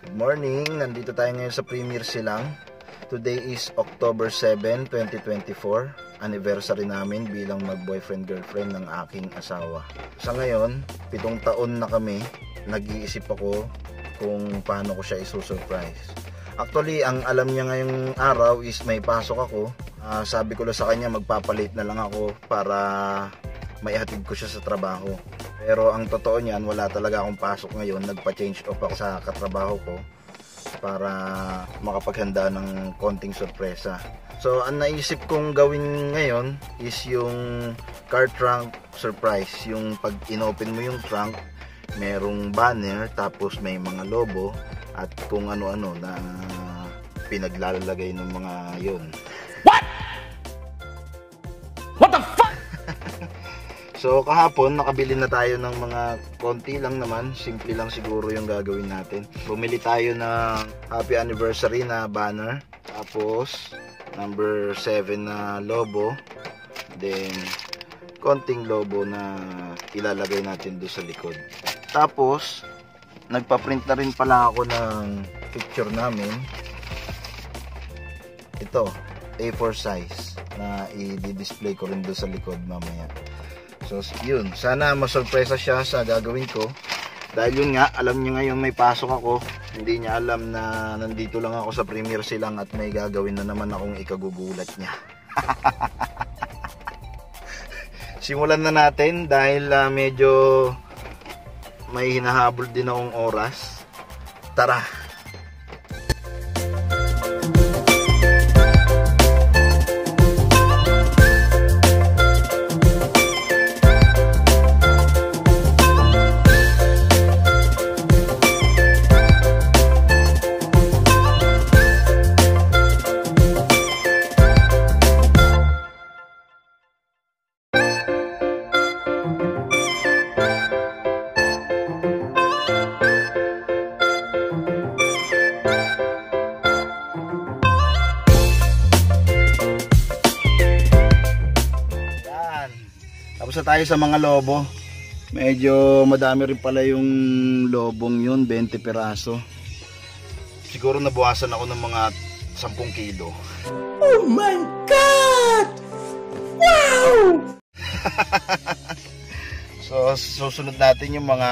Good morning, nandito tayo ngayon sa Premier Silang. Today is October 7, 2024. Anniversary namin bilang mag-boyfriend-girlfriend ng aking asawa. Sa ngayon, 7 taon na kami. Nag-iisip ako kung paano ko siya isusurprise. Actually, ang alam niya ngayong araw is may pasok ako. Sabi ko lang sa kanya magpapalit na lang ako para maihatid ko siya sa trabaho. Pero ang totoo niyan, wala talaga akong pasok ngayon. Nagpa-change off ako sa katrabaho ko para makapaghanda ng konting sorpresa. So, ang naisip kong gawin ngayon is yung car trunk surprise. Yung pag inopen mo yung trunk, merong banner, tapos may mga lobo at kung ano-ano na pinaglalagay ng mga yun. So kahapon nakabili na tayo ng mga konti lang naman, simple lang siguro yung gagawin natin. Bumili tayo ng happy anniversary na banner, tapos number 7 na lobo, then konting lobo na ilalagay natin doon sa likod. Tapos nagpa-print na rin pala ako ng picture namin. Ito, A4 size na i-display ko rin doon sa likod mamaya. So yun, sana masurpresa siya sa gagawin ko. Dahil yun nga, alam niya ngayon may pasok ako. Hindi niya alam na nandito lang ako sa Premier Silang at may gagawin na naman akong ikagugulat niya. Simulan na natin dahil medyo may hinahabol din akong oras. Tara! Tapos na tayo sa mga lobo. Medyo madami rin pala yung lobong yun, 20 piraso. Siguro nabuwasan ako ng mga 10 kilo. Oh my God! Wow! So susunod natin yung mga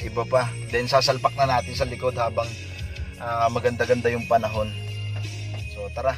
iba pa. Then sasalpak na natin sa likod habang maganda-ganda yung panahon. So tara!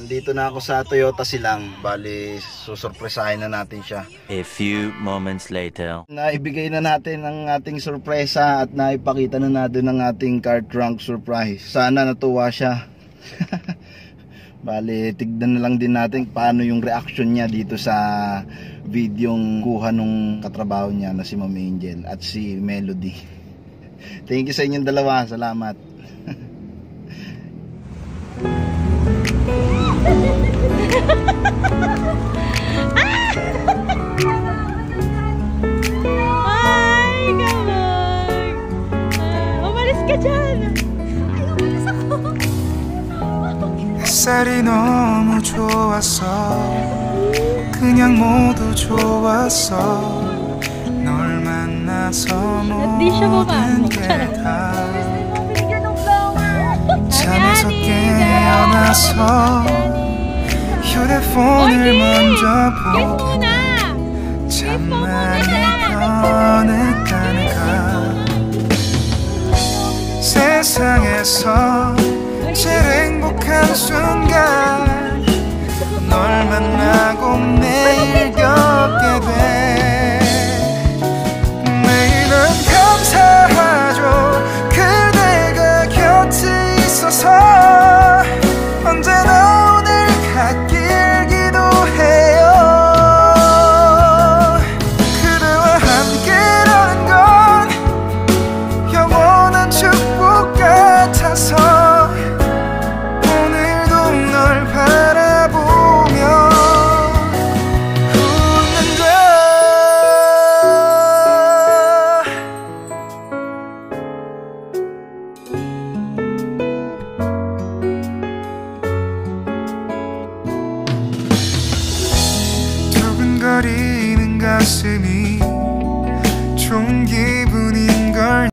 Dito na ako sa Toyota Silang. Bali, susurpresahin na natin siya. A few moments later. Naibigay na natin ang ating sorpresa at naipakita na natin ang ating car trunk surprise. Sana natuwa siya. Bali, tignan na lang din natin paano yung reaction niya dito sa videong kuha nung katrabaho niya na si Ma'am Angel at si Melody. Thank you sa inyong dalawa. Salamat. Ay, gamay. Umalis ka dyan. Ay, umalis ako. 햇살이 너무 좋았어. 그냥 모두 좋았어. 널 만나서 모든 게 다 잠에서 깨어나서 휴대폰을 먼저 보게 잠만이 변했다는가. 세상에서 제일 행복한 순간 널 만나고 매일 겪게 돼. 매일은 감사하죠. 그대가 곁에 있어서 언제나 오늘 같길 기도해요. 그대와 함께라는 건 저리는 가슴이 좋은 길